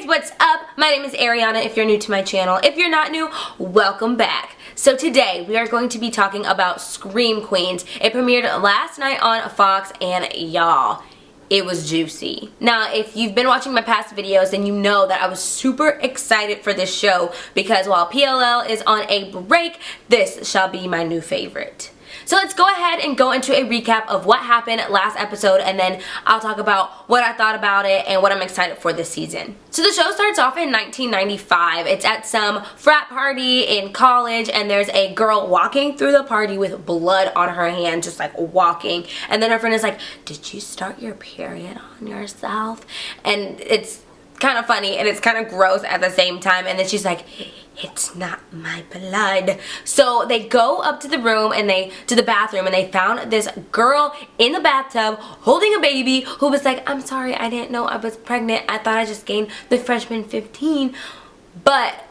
Hey guys, what's up? My name is Arianna if you're new to my channel. If you're not new, welcome back. So today we are going to be talking about Scream Queens. It premiered last night on Fox and y'all, it was juicy. Now, if you've been watching my past videos, then you know that I was super excited for this show because while PLL is on a break, this shall be my new favorite. So let's go ahead and go into a recap of what happened last episode, and then I'll talk about what I thought about it and what I'm excited for this season. So the show starts off in 1995. It's at some frat party in college, and there's a girl walking through the party with blood on her hand, just like walking. And then her friend is like, "Did you start your period on yourself?" And it's kind of funny and it's kind of gross at the same time. And then she's like, "It's not my blood." So they go up to the room and to the bathroom, and they found this girl in the bathtub holding a baby who was like, "I'm sorry, I didn't know I was pregnant. I thought I just gained the freshman 15. But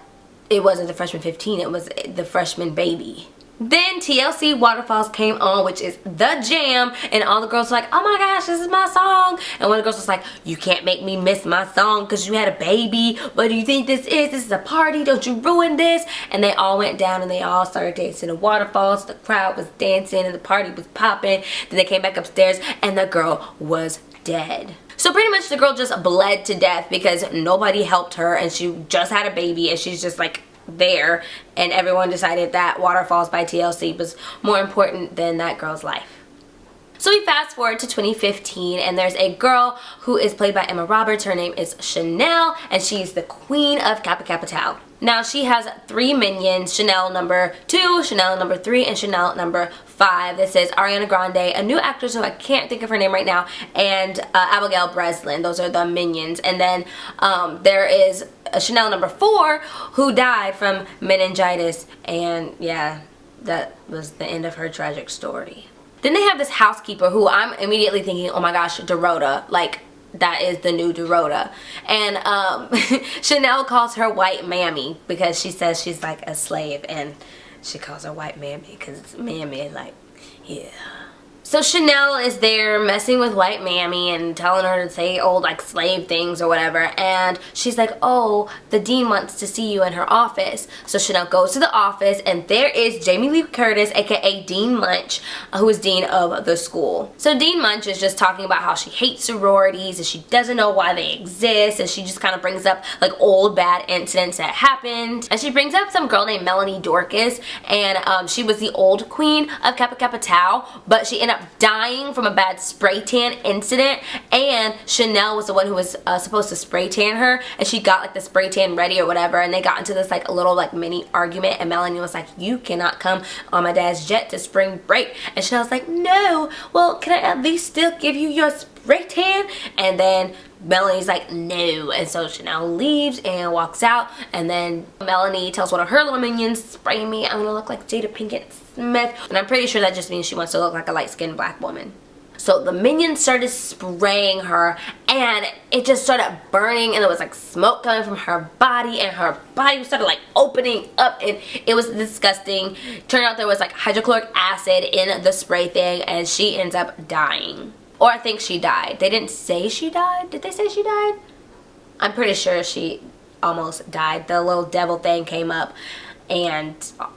it wasn't the freshman 15, it was the freshman baby. Then TLC Waterfalls came on, which is the jam, and all the girls were like, "Oh my gosh, this is my song." And one of the girls was like, "You can't make me miss my song because you had a baby. What do you think this is? This is a party. Don't you ruin this." And they all went down and they all started dancing to Waterfalls. The crowd was dancing and the party was popping. Then they came back upstairs and the girl was dead. So pretty much the girl just bled to death because nobody helped her, and she just had a baby, and she's just like there, and everyone decided that Waterfalls by TLC was more important than that girl's life. So we fast forward to 2015, and there's a girl who is played by Emma Roberts. Her name is Chanel, and she's the queen of Kappa Kappa Tau. Now she has 3 minions: Chanel number 2, Chanel number 3, and Chanel number 5. This is Ariana Grande, a new actress who I can't think of her name right now, and Abigail Breslin. Those are the minions. And then there is a Chanel number 4 who died from meningitis, and yeah, that was the end of her tragic story. Then they have this housekeeper who I'm immediately thinking, oh my gosh, Dorota, like that is the new Dorota. And Chanel calls her white mammy because she says she's like a slave, and she calls her white mammy because mammy is like, yeah. So Chanel is there messing with white mammy and telling her to say old like slave things or whatever, and she's like, "Oh, the dean wants to see you in her office." So Chanel goes to the office, and there is Jamie Lee Curtis, aka Dean Munch, who is dean of the school. So Dean Munch is just talking about how she hates sororities and she doesn't know why they exist, and she just kind of brings up like old bad incidents that happened, and she brings up some girl named Melanie Dorcas, and she was the old queen of Kappa Kappa Tau, but she ended up dying from a bad spray tan incident, and Chanel was the one who was supposed to spray tan her, and she got like the spray tan ready or whatever, and they got into this like a little like mini argument, and Melanie was like, "You cannot come on my dad's jet to spring break," and Chanel's like, "No, well, can I at least still give you your spray tan?" And then Melanie's like, "No," and so Chanel leaves and walks out, and then Melanie tells one of her little minions, "Spray me, I'm gonna look like Jada Pinkett Smith," and I'm pretty sure that just means she wants to look like a light-skinned black woman. So the minions started spraying her, and it just started burning, and there was like smoke coming from her body, and her body started like opening up, and it was disgusting. Turned out there was like hydrochloric acid in the spray thing, and she ends up dying. Or I think she died. They didn't say she died. Did they say she died? I'm pretty sure she almost died. The little devil thing came up and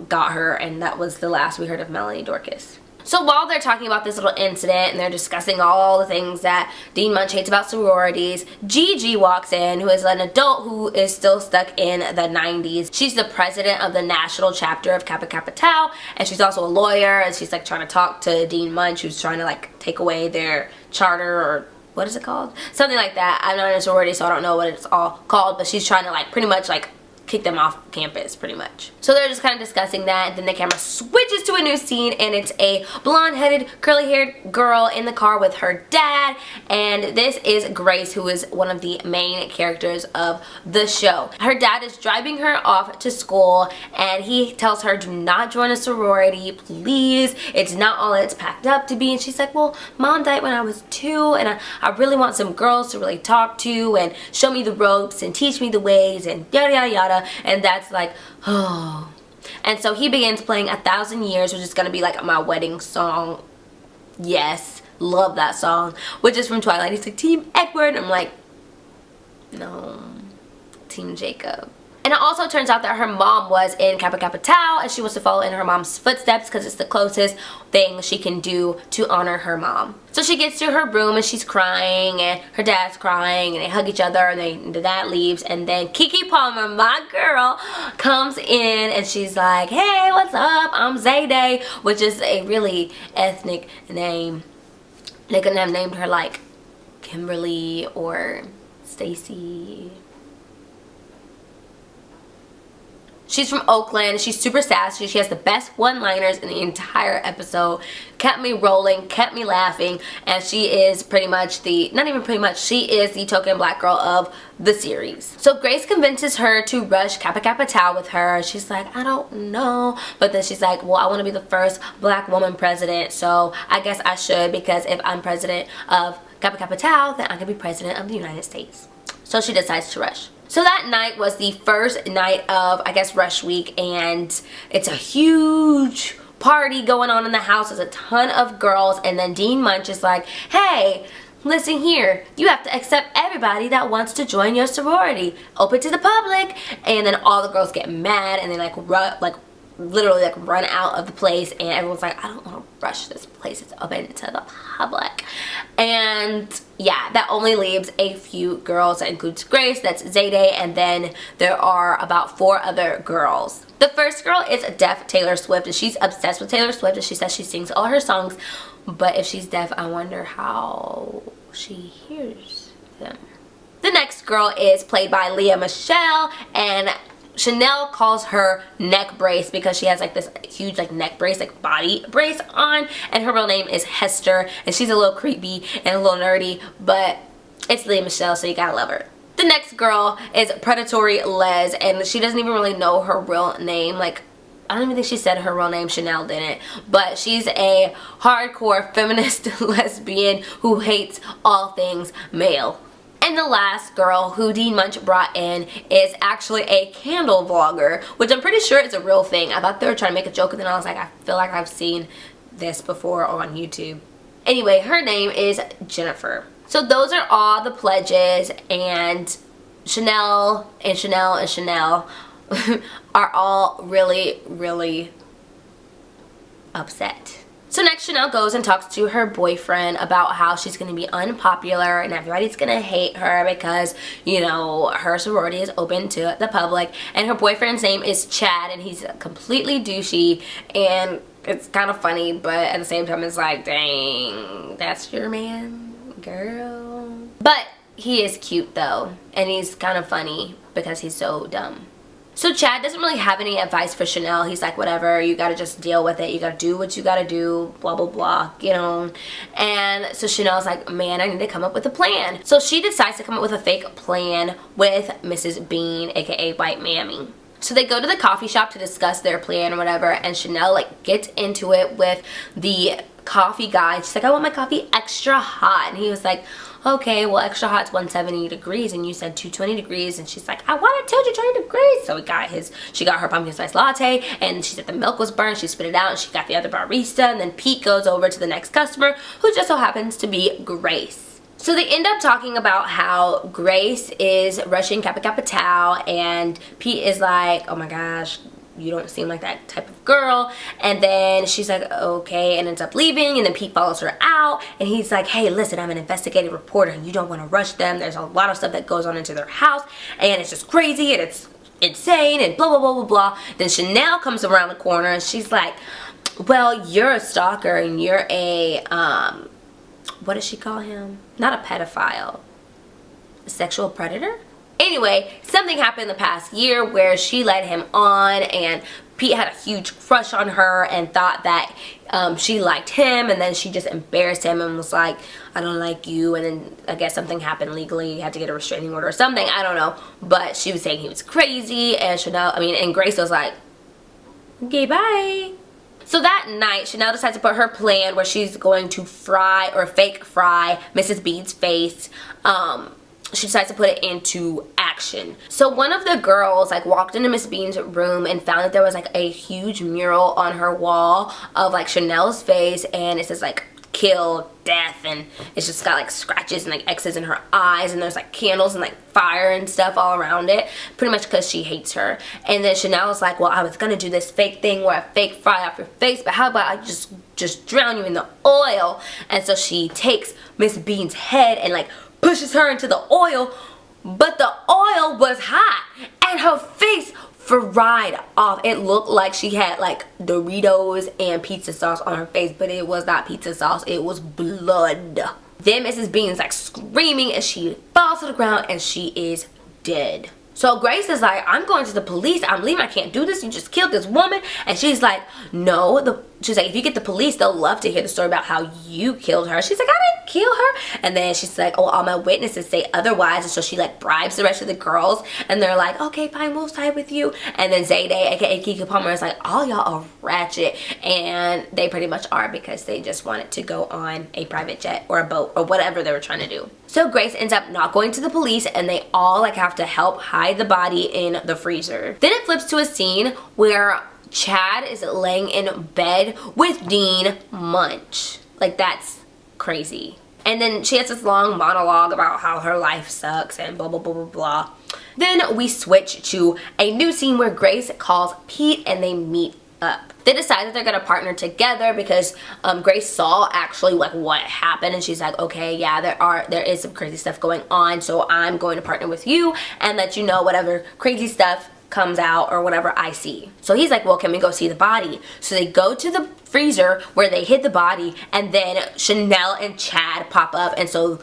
got her, and that was the last we heard of Melanie Dorcas. So while they're talking about this little incident and they're discussing all the things that Dean Munch hates about sororities, Gigi walks in, who is an adult who is still stuck in the 90s. She's the president of the national chapter of Kappa Kappa Tau, and she's also a lawyer, and she's like trying to talk to Dean Munch, who's trying to like take away their charter, or what is it called? Something like that. I'm not in a sorority, so I don't know what it's all called, but she's trying to like pretty much like kick them off campus pretty much. So they're just kind of discussing that, and then the camera switches to a new scene, and it's a blonde-headed, curly-haired girl in the car with her dad, and this is Grace, who is one of the main characters of the show. Her dad is driving her off to school, and he tells her, "Do not join a sorority, please. It's not all it's packed up to be." And she's like, "Well, Mom died when I was 2, and I really want some girls to really talk to and show me the ropes and teach me the ways and yada yada yada." And that's like, oh. And so he begins playing 1,000 Years, which is going to be like my wedding song. Yes, love that song. Which is from Twilight. He's like, "Team Edward." And I'm like, no. Team Jacob. And it also turns out that her mom was in Kappa Kappa Tau and she wants to follow in her mom's footsteps because it's the closest thing she can do to honor her mom. So she gets to her room and she's crying and her dad's crying and they hug each other and the dad leaves, and then Keke Palmer, my girl, comes in and she's like, hey, what's up? I'm Zayday, which is a really ethnic name. They couldn't have named her like Kimberly or Stacy. She's from Oakland. She's super sassy. She has the best one-liners in the entire episode. Kept me rolling, kept me laughing, and she is pretty much the, not even pretty much, she is the token black girl of the series. So Grace convinces her to rush Kappa Kappa Tau with her. She's like, I don't know. But then she's like, well, I want to be the first black woman president, so I guess I should, because if I'm president of Kappa Kappa Tau, then I can be president of the United States. So she decides to rush. So that night was the first night of, I guess, Rush Week, and it's a huge party going on in the house. There's a ton of girls, and then Dean Munch is like, hey, listen here, you have to accept everybody that wants to join your sorority. Open to the public. And then all the girls get mad, and they literally run out of the place, and everyone's like, I don't want to rush this place, it's open to the public. And yeah, that only leaves a few girls. That includes Grace, that's Zayday, and then there are about 4 other girls. The first girl is deaf Taylor Swift, and she's obsessed with Taylor Swift, and she says she sings all her songs, but if she's deaf, I wonder how she hears them. The next girl is played by Lea Michele, and Chanel calls her neck brace because she has like this huge neck brace, body brace on, and her real name is Hester, and she's a little creepy and a little nerdy, but it's Lea Michele, so you gotta love her. The next girl is Predatory Les, and she doesn't even really know her real name. I don't even think she said her real name. Chanel didn't, but she's a hardcore feminist lesbian who hates all things male. And the last girl who Dean Munch brought in is actually a candle vlogger, which I'm pretty sure is a real thing. I thought they were trying to make a joke, and then I was like, I feel like I've seen this before on YouTube. Anyway, her name is Jennifer. So those are all the pledges, and Chanel and Chanel and Chanel are all really, really upset. So next, Chanel goes and talks to her boyfriend about how she's going to be unpopular and everybody's going to hate her because, you know, her sorority is open to the public. And her boyfriend's name is Chad, and he's completely douchey, and it's kind of funny, but at the same time it's like, dang, that's your man, girl. But he is cute though, and he's kind of funny because he's so dumb. So Chad doesn't really have any advice for Chanel. He's like, whatever, you gotta just deal with it. You gotta do what you gotta do, blah, blah, blah, you know. And so Chanel's like, man, I need to come up with a plan. So she decides to come up with a fake plan with Mrs. Bean, aka White Mammy. So they go to the coffee shop to discuss their plan or whatever, and Chanel gets into it with the coffee guy. She's like, I want my coffee extra hot. And he was like, okay, well, extra hot's 170 degrees and you said 220 degrees. And she's like, I want it 220 degrees. So she got her pumpkin spice latte, and she said the milk was burned. She spit it out, and she got the other barista. And then Pete goes over to the next customer, who just so happens to be Grace. So they end up talking about how Grace is rushing Kappa Kappa Tau, and Pete is like, oh my gosh, you don't seem like that type of girl. And then she's like, okay, and ends up leaving, and then Pete follows her out, and he's like, hey, listen, I'm an investigative reporter, and you don't want to rush them. There's a lot of stuff that goes on into their house, and it's just crazy, and it's insane, and blah, blah, blah, blah, blah. Then Chanel comes around the corner, and she's like, well, you're a stalker, and you're a, what does she call him? Not a pedophile. A sexual predator? Anyway, something happened in the past year where she led him on, and Pete had a huge crush on her and thought that she liked him, and then she just embarrassed him and was like, I don't like you. And then I guess something happened legally. He had to get a restraining order or something. I don't know. But she was saying he was crazy, and and Grace was like, okay, bye. So that night, Chanel decides to put her plan where she's going to fry or fake fry Mrs. Bean's face. She decides to put it into action. So one of the girls walked into Miss Bean's room and found that there was a huge mural on her wall of Chanel's face, and it says kill, death, and it's just got like scratches and like X's in her eyes, and there's like candles and like fire and stuff all around it, pretty much because she hates her. And then Chanel is like, well, I was gonna do this fake thing where I fake fry off your face, but how about I just drown you in the oil? And so she takes Miss Bean's head and like pushes her into the oil, but the oil was hot and her face fried off. It looked like she had like Doritos and pizza sauce on her face, but it was not pizza sauce, it was blood. Then Mrs. Bean's like screaming and she falls to the ground and she is dead. So Grace is like, I'm going to the police, I'm leaving, I can't do this, you just killed this woman. And she's like, no, she's like, if you get the police, they'll love to hear the story about how you killed her. She's like, I didn't kill her. And then she's like, oh, all my witnesses say otherwise. And so she like bribes the rest of the girls, and they're like, okay, fine, we'll side with you. And then Zayday, aka Kiki Palmer, is like, all y'all are ratchet. And they pretty much are, because they just wanted to go on a private jet or a boat or whatever they were trying to do. So Grace ends up not going to the police, and they all like have to help hide the body in the freezer. Then it flips to a scene where Chad is laying in bed with Dean Munch. Like, that's crazy. And then she has this long monologue about how her life sucks and blah blah blah blah blah. Then we switch to a new scene where Grace calls Pete and they meet up. They decide that they're gonna partner together because Grace saw actually like what happened, and she's like, okay, yeah, there is some crazy stuff going on, so I'm going to partner with you and let you know whatever crazy stuff comes out or whatever I see. So he's like, well, can we go see the body? So they go to the freezer where they hid the body, and then Chanel and Chad pop up, and so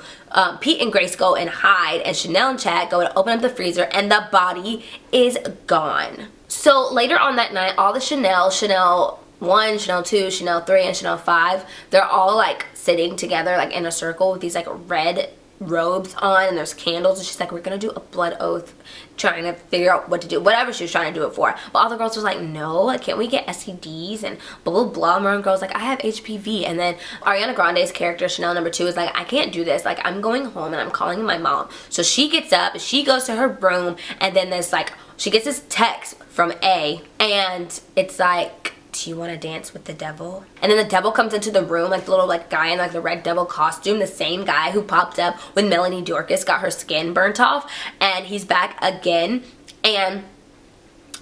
Pete and Grace go and hide, and Chanel and Chad go to open up the freezer, and the body is gone. So later on that night, all the Chanel 1, Chanel 2, Chanel 3, and Chanel 5, they're all like sitting together like in a circle with these like red robes on, and there's candles, and she's like, we're gonna do a blood oath, trying to figure out what to do, whatever she was trying to do it for. But all the girls was like, no, like, can't we get STDs and blah blah blah. And one girl's like, I have HPV. And then Ariana Grande's character, Chanel number 2, is like, I can't do this, like, I'm going home and I'm calling my mom. So she gets up, she goes to her room, and then there's like, she gets this text from A, and it's like, do you want to dance with the devil? And then the devil comes into the room, like the little like guy in like the red devil costume, the same guy who popped up when Melanie Dorcas got her skin burnt off, and he's back again. And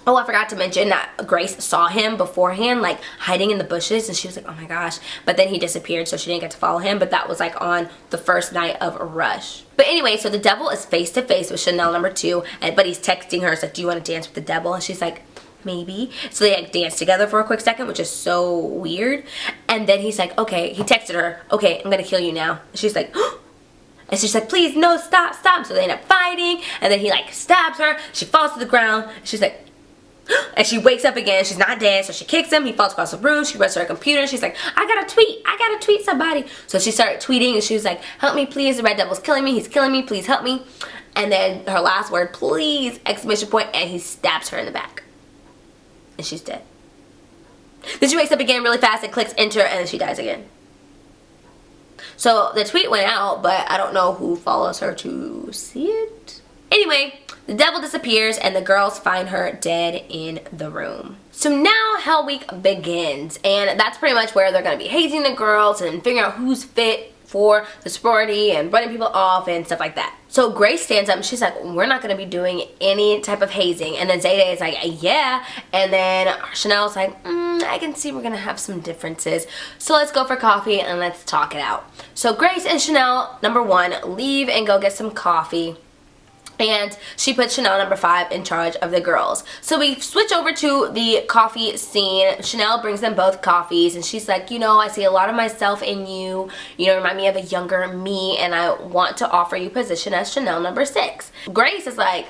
oh, I forgot to mention that Grace saw him beforehand, like hiding in the bushes, and she was like, oh my gosh. But then he disappeared, so she didn't get to follow him, but that was like on the first night of Rush. But anyway, so the devil is face to face with Chanel number 2, but he's texting her, it's like, do you want to dance with the devil? And she's like, maybe. So they like dance together for a quick second, which is so weird. And then he's like, okay, he texted her, okay, I'm gonna kill you now. And she's like, and she's like, please, no, stop, stop. So they end up fighting, and then he like stabs her, she falls to the ground, she's like, and she wakes up again, she's not dead, so she kicks him, he falls across the room, she runs to her computer, she's like, I gotta tweet somebody. So she started tweeting, and she was like, help me please, the red devil's killing me, he's killing me, please help me. And then her last word, please, exclamation point, and he stabs her in the back. And she's dead. Then she wakes up again really fast and clicks enter, and then she dies again. So the tweet went out, but I don't know who follows her to see it. Anyway, the devil disappears, and the girls find her dead in the room. So now Hell Week begins, and that's pretty much where they're going to be hazing the girls and figuring out who's fit for the sorority and running people off and stuff like that. So Grace stands up and she's like, we're not going to be doing any type of hazing. And then Zayday is like, yeah. And then Chanel's like, I can see we're going to have some differences. So let's go for coffee and let's talk it out. So Grace and Chanel, number 1, leave and go get some coffee. And she puts Chanel number 5 in charge of the girls. So we switch over to the coffee scene. Chanel brings them both coffees, and she's like, you know, I see a lot of myself in you. You know, remind me of a younger me, and I want to offer you position as Chanel number 6. Grace is like,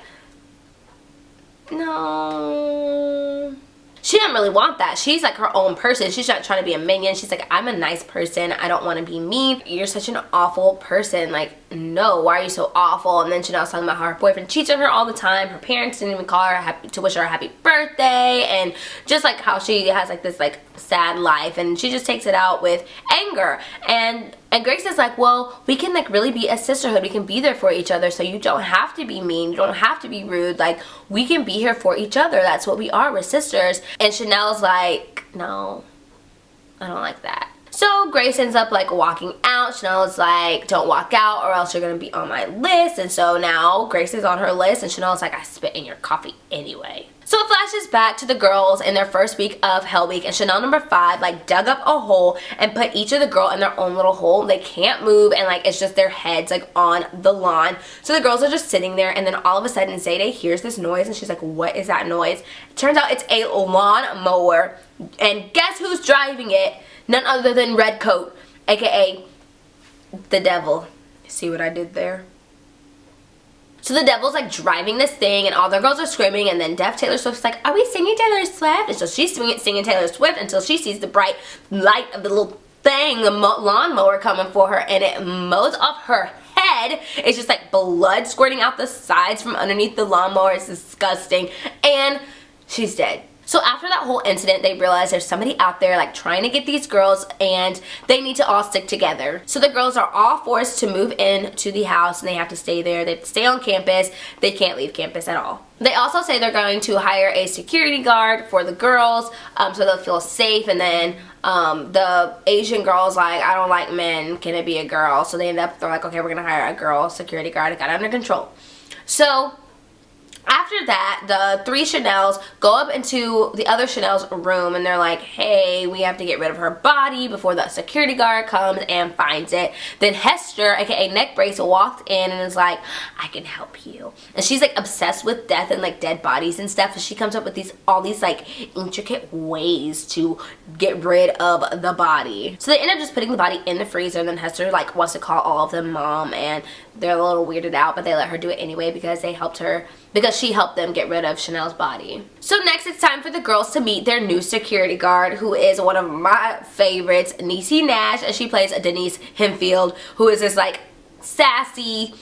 no. She doesn't really want that. She's like her own person. She's not trying to be a minion. She's like, I'm a nice person. I don't want to be mean. You're such an awful person. Like, no, why are you so awful? And then Chanel's talking about how her boyfriend cheats on her all the time. Her parents didn't even call her to wish her a happy birthday. And just like how she has like this like sad life. And she just takes it out with anger. And Grace is like, well, we can like really be a sisterhood. We can be there for each other, so you don't have to be mean. You don't have to be rude. Like, we can be here for each other. That's what we are. We're sisters. And Chanel's like, no, I don't like that. So Grace ends up like walking out. Chanel is like, don't walk out or else you're gonna be on my list. And so now Grace is on her list and Chanel's like, I spit in your coffee anyway. So it flashes back to the girls in their first week of Hell Week, and Chanel number 5 like dug up a hole and put each of the girl in their own little hole. They can't move, and like it's just their heads like on the lawn. So the girls are just sitting there, and then all of a sudden Zayday hears this noise and she's like, what is that noise? It turns out it's a lawn mower, and guess who's driving it? None other than Redcoat, aka the devil. See what I did there? So the devil's like driving this thing, and all the girls are screaming, and then deaf Taylor Swift's like, are we singing Taylor Swift? And so she's singing Taylor Swift until she sees the bright light of the little thing, the lawnmower coming for her, and it mows off her head. It's just like blood squirting out the sides from underneath the lawnmower. It's disgusting, and she's dead. So after that whole incident, they realize there's somebody out there like trying to get these girls, and they need to all stick together. So the girls are all forced to move in to the house, and they have to stay there. They have to stay on campus. They can't leave campus at all. They also say they're going to hire a security guard for the girls so they'll feel safe, and then the Asian girl's like, I don't like men, can it be a girl? So they end up, they're like, okay, we're gonna hire a girl security guard. It got under control. So after that, the 3 Chanels go up into the other Chanel's room, and they're like, hey, we have to get rid of her body before the security guard comes and finds it. Then Hester, aka Neck Brace, walked in and is like, I can help you. And she's like obsessed with death and like dead bodies and stuff, and she comes up with all these like intricate ways to get rid of the body. So they end up just putting the body in the freezer, and then Hester like wants to call all of them mom, and they're a little weirded out, but they let her do it anyway because she helped them get rid of Chanel's body. So next it's time for the girls to meet their new security guard, who is one of my favorites, Niecy Nash, and she plays Denise Hempfield, who is this like sassy,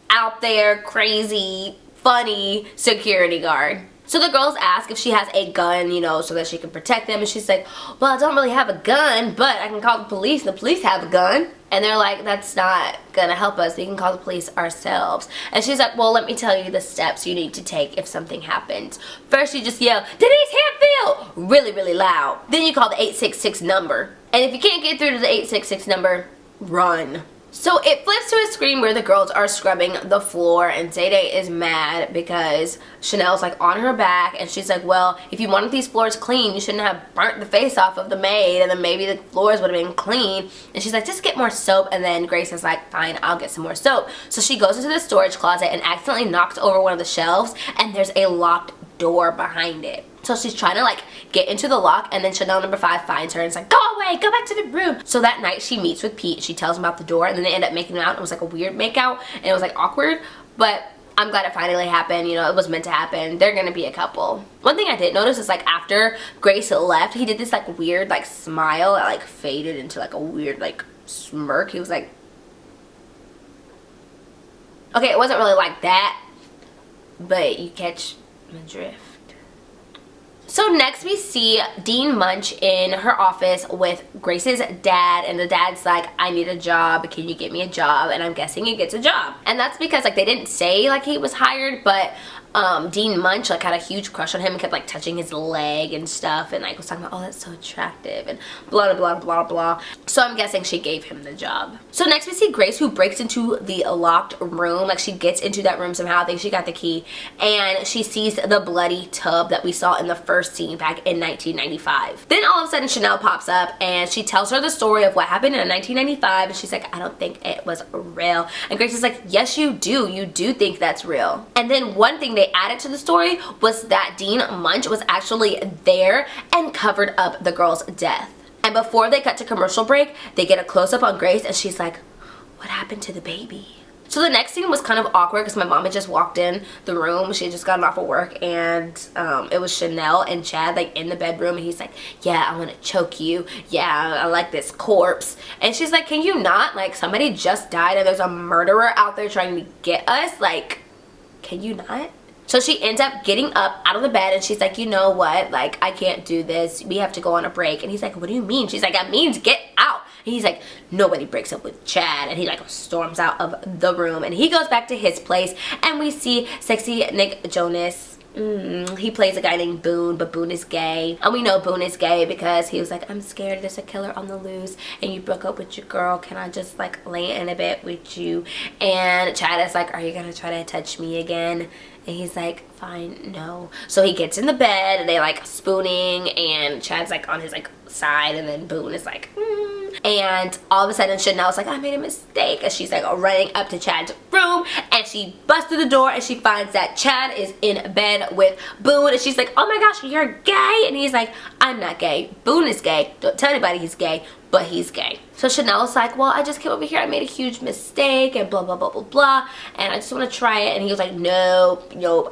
out there, crazy, funny security guard. So the girls ask if she has a gun, you know, so that she can protect them, and she's like, well, I don't really have a gun, but I can call the police, and the police have a gun. And they're like, that's not gonna help us, we can call the police ourselves. And she's like, well, let me tell you the steps you need to take if something happens. First you just yell, Denise Hempfield, really, really loud. Then you call the 866 number. And if you can't get through to the 866 number, run. So it flips to a screen where the girls are scrubbing the floor, and Zayday is mad because Chanel's like on her back, and she's like, well, if you wanted these floors clean, you shouldn't have burnt the face off of the maid, and then maybe the floors would have been clean. And she's like, just get more soap. And then Grace is like, fine, I'll get some more soap. So she goes into the storage closet and accidentally knocks over one of the shelves, and there's a locked door behind it. So she's trying to like get into the lock, and then Chanel number 5 finds her and is like, go away, go back to the room. So that night she meets with Pete. She tells him about the door, and then they end up making out. It was like a weird makeout, and it was like awkward, but I'm glad it finally happened. You know, it was meant to happen. They're gonna be a couple. One thing I did notice is like after Grace left, he did this like weird like smile that like faded into like a weird like smirk. He was like, okay, it wasn't really like that, but you catch my drift. So next we see Dean Munch in her office with Grace's dad, and the dad's like, I need a job, can you get me a job? And I'm guessing he gets a job. And that's because like they didn't say like he was hired, but Dean Munch like had a huge crush on him and kept like touching his leg and stuff, and like was talking about, oh, that's so attractive, and blah blah blah blah. So I'm guessing she gave him the job. So next we see Grace, who breaks into the locked room. Like she gets into that room somehow. I think she got the key, and she sees the bloody tub that we saw in the first scene back in 1995. Then all of a sudden Chanel pops up, and she tells her the story of what happened in 1995, and she's like, I don't think it was real. And Grace is like, yes you do think that's real. And then one thing they added to the story was that Dean Munch was actually there and covered up the girl's death. And before they cut to commercial break, they get a close-up on Grace, and she's like, what happened to the baby? So the next scene was kind of awkward because my mom had just walked in the room. She had just gotten off of work, and it was Chanel and Chad like in the bedroom, and he's like, yeah, I want to choke you. Yeah, I like this corpse. And she's like, can you not? Like, somebody just died, and there's a murderer out there trying to get us. Like, can you not? So she ends up getting up out of the bed, and she's like, you know what, like, I can't do this, we have to go on a break. And he's like, what do you mean? She's like, that means get out. And he's like, nobody breaks up with Chad. And he like storms out of the room, and he goes back to his place, and we see sexy Nick Jonas He plays a guy named Boone, but Boone is gay. And we know Boone is gay because he was like, I'm scared there's a killer on the loose and you broke up with your girl. Can I just like lay in a bit with you? And Chad is like, are you gonna try to touch me again? And he's like, fine, no. So he gets in the bed and they like spooning and Chad's like on his like side and then Boone is like, And all of a sudden Chanel's like, I made a mistake. And she's like running up to Chad's room and she busts through the door and she finds that Chad is in bed with Boone. And she's like, oh my gosh, you're gay. And he's like, I'm not gay. Boone is gay. Don't tell anybody he's gay, but he's gay. So Chanel's like, well, I just came over here. I made a huge mistake and blah, blah, blah, blah, blah. And I just want to try it. And he was like, no,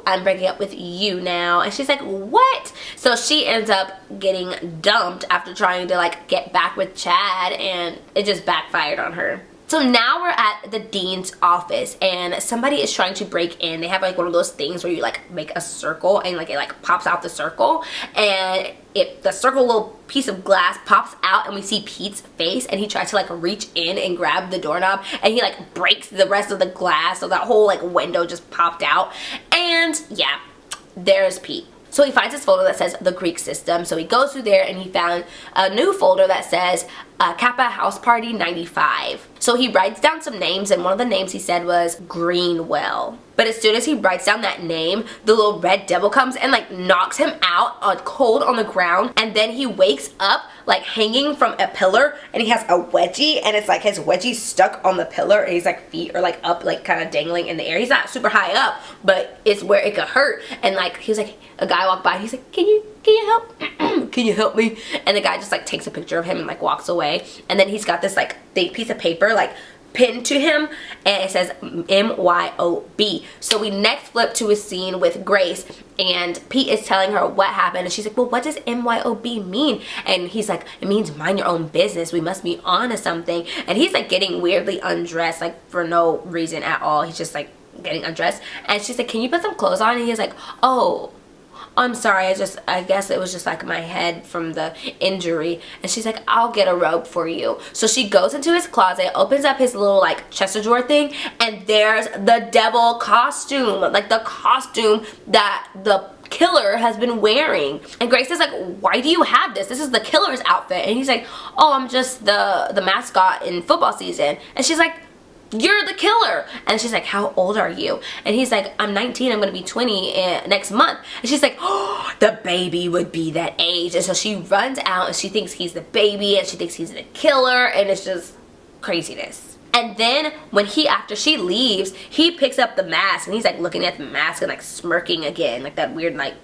I'm breaking up with you now. And she's like, what? So she ends up getting dumped after trying to like get back with Chad and it just backfired on her. So now we're at the dean's office and somebody is trying to break in. They have like one of those things where you like make a circle and like it like pops out the circle and the circle little piece of glass pops out and we see Pete's face and he tries to like reach in and grab the doorknob and he like breaks the rest of the glass, so that whole like window just popped out. And yeah, there's Pete. So he finds this folder that says the Greek system. So he goes through there and he found a new folder that says Kappa House Party 95. So he writes down some names and one of the names he said was Greenwell. But as soon as he writes down that name, the little red devil comes and like knocks him out cold on the ground. And then he wakes up like hanging from a pillar and he has a wedgie and it's like his wedgie stuck on the pillar and his like feet are like up, like kind of dangling in the air. He's not super high up, but it's where it could hurt. And like he was like, a guy walked by and he's like, can you help? Can you help me? And the guy just like takes a picture of him and like walks away. And then he's got this like big piece of paper like pinned to him and it says MYOB. So we next flip to a scene with Grace and Pete is telling her what happened and she's like, well, what does MYOB mean? And he's like, it means mind your own business. We must be on to something. And he's like getting weirdly undressed like for no reason at all. He's just like getting undressed and she's like, can you put some clothes on? And he's like, oh, I'm sorry, I guess it was just like my head from the injury. And she's like, I'll get a robe for you. So she goes into his closet, opens up his little like chest drawer thing, and there's the devil costume, like the costume that the killer has been wearing. And Grace is like, why do you have this? This is the killer's outfit. And he's like, oh, I'm just the mascot in football season. And she's like, you're the killer. And she's like, how old are you? And he's like, I'm 19, I'm gonna be 20 next month. And she's like, oh, the baby would be that age. And so she runs out and she thinks he's the baby and she thinks he's the killer and it's just craziness. And then when after she leaves, he picks up the mask and he's like looking at the mask and like smirking again, like that weird like.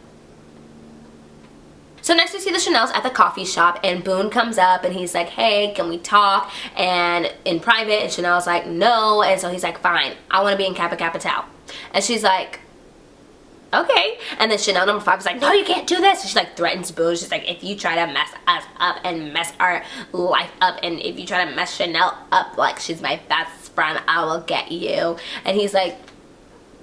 So next we see the Chanels at the coffee shop and Boone comes up and he's like, hey, can we talk? And in private, and Chanel's like, no. And so he's like, fine, I want to be in Kappa Kappa Tau. And she's like, okay. And then Chanel number 5 is like, no, you can't do this. And she like threatens Boone. She's like, if you try to mess us up and mess our life up and if you try to mess Chanel up like she's my best friend, I will get you. And he's like,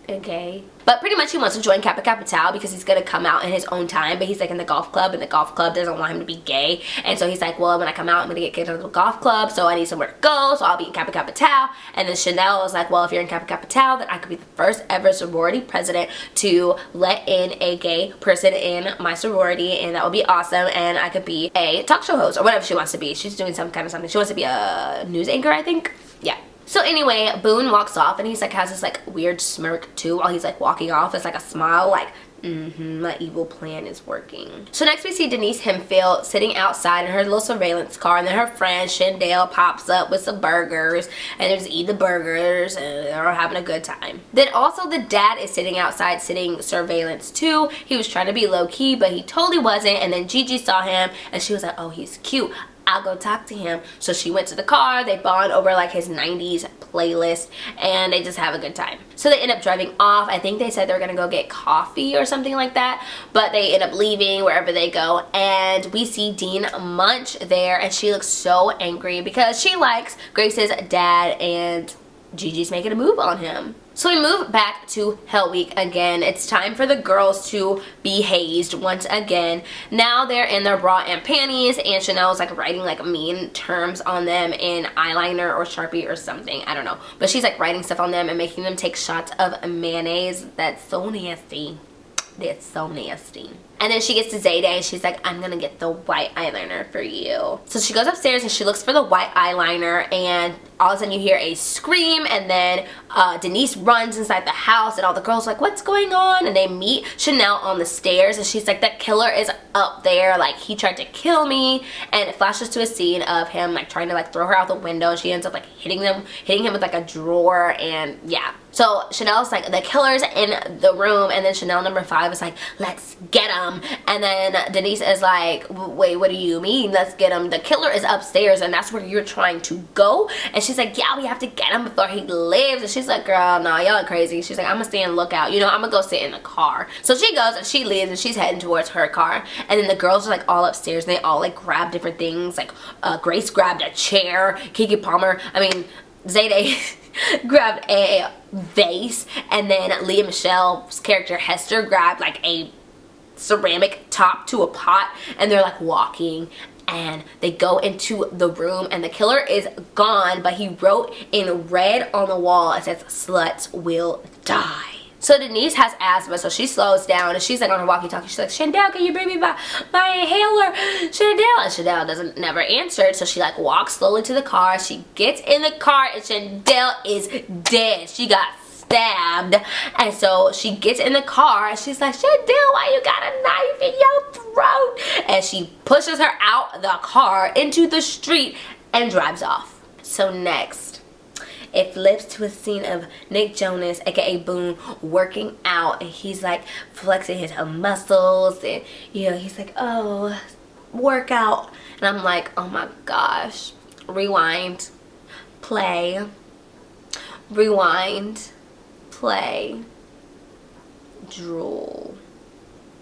okay. But pretty much he wants to join Kappa Kappa Tau because he's going to come out in his own time. But he's like in the golf club and the golf club doesn't want him to be gay. And so he's like, well, when I come out, I'm going to get kicked out of the golf club. So I need somewhere to go. So I'll be in Kappa Kappa Tau. And then Chanel was like, well, if you're in Kappa Kappa Tau, then I could be the first ever sorority president to let in a gay person in my sorority. And that would be awesome. And I could be a talk show host or whatever she wants to be. She's doing some kind of something. She wants to be a news anchor, I think. Yeah. So anyway, Boone walks off and he's like has this like weird smirk too while he's like walking off. It's like a smile like, my evil plan is working. So next we see Denise Hemphill sitting outside in her little surveillance car and then her friend Shendale pops up with some burgers and they're just eating the burgers and they're having a good time. Then also the dad is sitting outside sitting surveillance too. He was trying to be low key but he totally wasn't, and then Gigi saw him and she was like, oh, he's cute. I'll go talk to him. So she went to the car, they bond over like his 90s playlist and they just have a good time. So they end up driving off. I think they said they're gonna go get coffee or something like that, but they end up leaving wherever they go and we see Dean Munch there and she looks so angry because she likes Grace's dad and Gigi's making a move on him. So we move back to Hell Week again. It's time for the girls to be hazed once again. Now they're in their bra and panties and Chanel's like writing like mean terms on them in eyeliner or Sharpie or something. I don't know. But she's like writing stuff on them and making them take shots of mayonnaise. That's so nasty. That's so nasty. And then she gets to Zayday and she's like, I'm gonna get the white eyeliner for you. So she goes upstairs and she looks for the white eyeliner, and all of a sudden you hear a scream, and then Denise runs inside the house and all the girls are like, what's going on? And they meet Chanel on the stairs and she's like, that killer is up there, like he tried to kill me. And it flashes to a scene of him like trying to like throw her out the window, and she ends up like hitting him with like a drawer. And yeah, so Chanel's like, the killer's in the room, and then Chanel number 5 is like, let's get him. And then Denise is like, wait, what do you mean let's get him? The killer is upstairs and that's where you're trying to go. And she's like, yeah, we have to get him before he leaves. And she's like, girl, no, y'all are crazy. She's like, I'm gonna stay and look out, you know, I'm gonna go sit in the car. So she goes and she leaves and she's heading towards her car, and then the girls are like all upstairs and they all like grab different things. Like Grace grabbed a chair, Keke Palmer, Zayday grabbed a vase, and then Leah Michelle's character Hester grabbed like a ceramic top to a pot, and they're like walking and they go into the room and the killer is gone, but he wrote in red on the wall, it says, sluts will die. So Denise has asthma, so she slows down and she's like on her walkie-talkie. She's like, Chandel, can you bring me my inhaler? Chandel. And Chandel never answered, so she like walks slowly to the car. She gets in the car and Chandel is dead. She got stabbed. And so she gets in the car and she's like, Chandel, why you got a knife in your throat? And she pushes her out the car into the street and drives off. So next, it flips to a scene of Nick Jonas, aka Boone, working out, and he's like flexing his muscles, and you know, he's like, oh, workout. And I'm like, oh my gosh. Rewind, play, rewind, play, drool.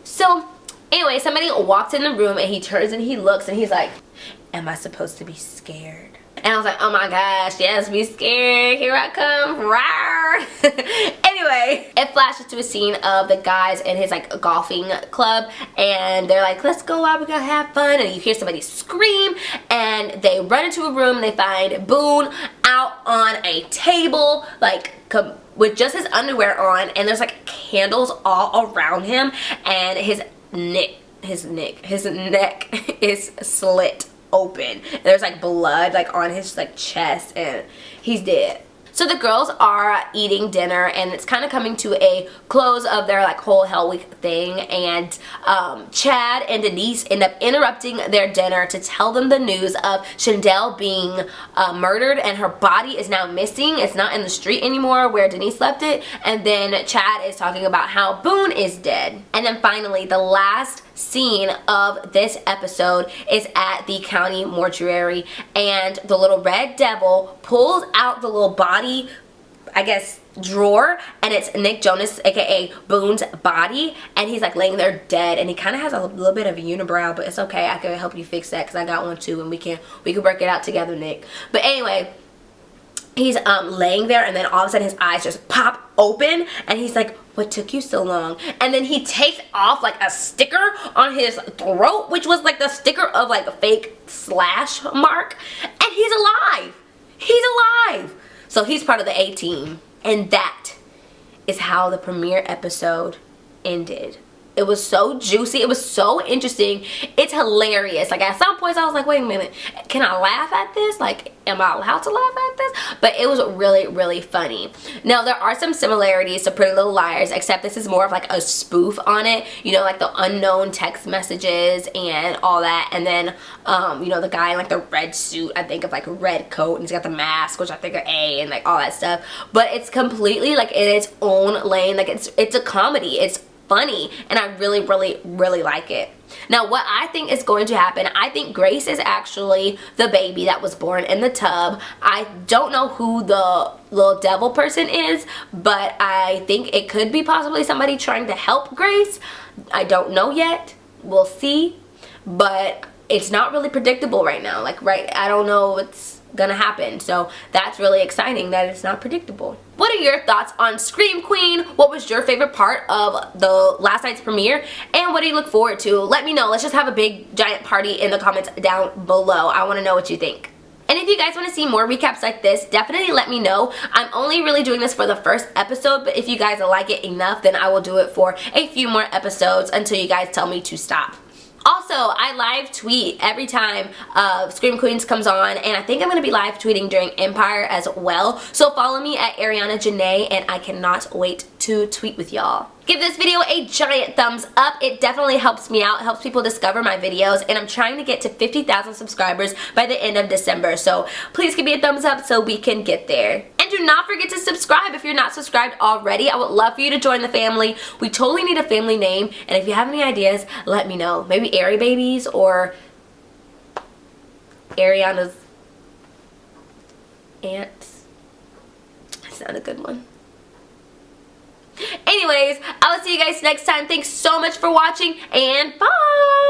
So anyway, somebody walks in the room and he turns and he looks and he's like, am I supposed to be scared? And I was like, oh my gosh, yes, be scared, here I come, rawr. Anyway, it flashes to a scene of the guys in his like golfing club, and they're like, let's go out, we're gonna have fun. And you hear somebody scream, and they run into a room and they find Boone out on a table, like with just his underwear on, and there's like candles all around him, and his neck is slit open. There's like blood like on his like chest, and he's dead. So the girls are eating dinner, and it's kind of coming to a close of their like whole Hell Week thing, and Chad and Denise end up interrupting their dinner to tell them the news of Chandel being murdered, and her body is now missing. It's not in the street anymore where Denise left it. And then Chad is talking about how Boone is dead. And then finally, the last scene of this episode is at the county mortuary, and the little red devil pulls out the little body, I guess, drawer, and it's Nick Jonas, aka Boone's body, and he's like laying there dead, and he kind of has a little bit of a unibrow, but it's okay, I can help you fix that because I got one too, and we can work it out together, Nick. But anyway, he's laying there, and then all of a sudden his eyes just pop open, and he's like, what took you so long? And then he takes off like a sticker on his throat, which was like the sticker of like a fake slash mark, and he's alive. He's alive. So he's part of the A-team. And that is how the premiere episode ended. It was so juicy. It was so interesting. It's hilarious. Like at some points I was like, wait a minute, can I laugh at this? Like, am I allowed to laugh at this? But it was really, really funny. Now there are some similarities to Pretty Little Liars, except this is more of like a spoof on it. You know, like the unknown text messages and all that. And then, you know, the guy in like the red suit, I think of like a red coat, and he's got the mask, which I think are A, and like all that stuff. But it's completely like in its own lane. Like it's a comedy. It's funny, and I really, really, really like it. Now what I think is going to happen, I think Grace is actually the baby that was born in the tub. I don't know who the little devil person is, but I think it could be possibly somebody trying to help Grace. I don't know yet. We'll see. But it's not really predictable right now. Like, I don't know what's gonna happen, so that's really exciting that it's not predictable. What are your thoughts on Scream Queen? What was your favorite part of the last night's premiere, and what do you look forward to? Let me know. Let's just have a big giant party in the comments down below. I want to know what you think. And if you guys want to see more recaps like this, definitely let me know. I'm only really doing this for the first episode, but if you guys like it enough, then I will do it for a few more episodes until you guys tell me to stop. Also, I live tweet every time Scream Queens comes on, and I think I'm going to be live tweeting during Empire as well. So follow me at Arianna Jonae, and I cannot wait to tweet with y'all. Give this video a giant thumbs up. It definitely helps me out, helps people discover my videos, and I'm trying to get to 50,000 subscribers by the end of December. So please give me a thumbs up so we can get there. And do not forget to subscribe if you're not subscribed already. I would love for you to join the family. We totally need a family name, and if you have any ideas, let me know. Maybe Airy Babies or Ariana's Aunts. That's not a good one. Anyways, I will see you guys next time. Thanks so much for watching, and bye!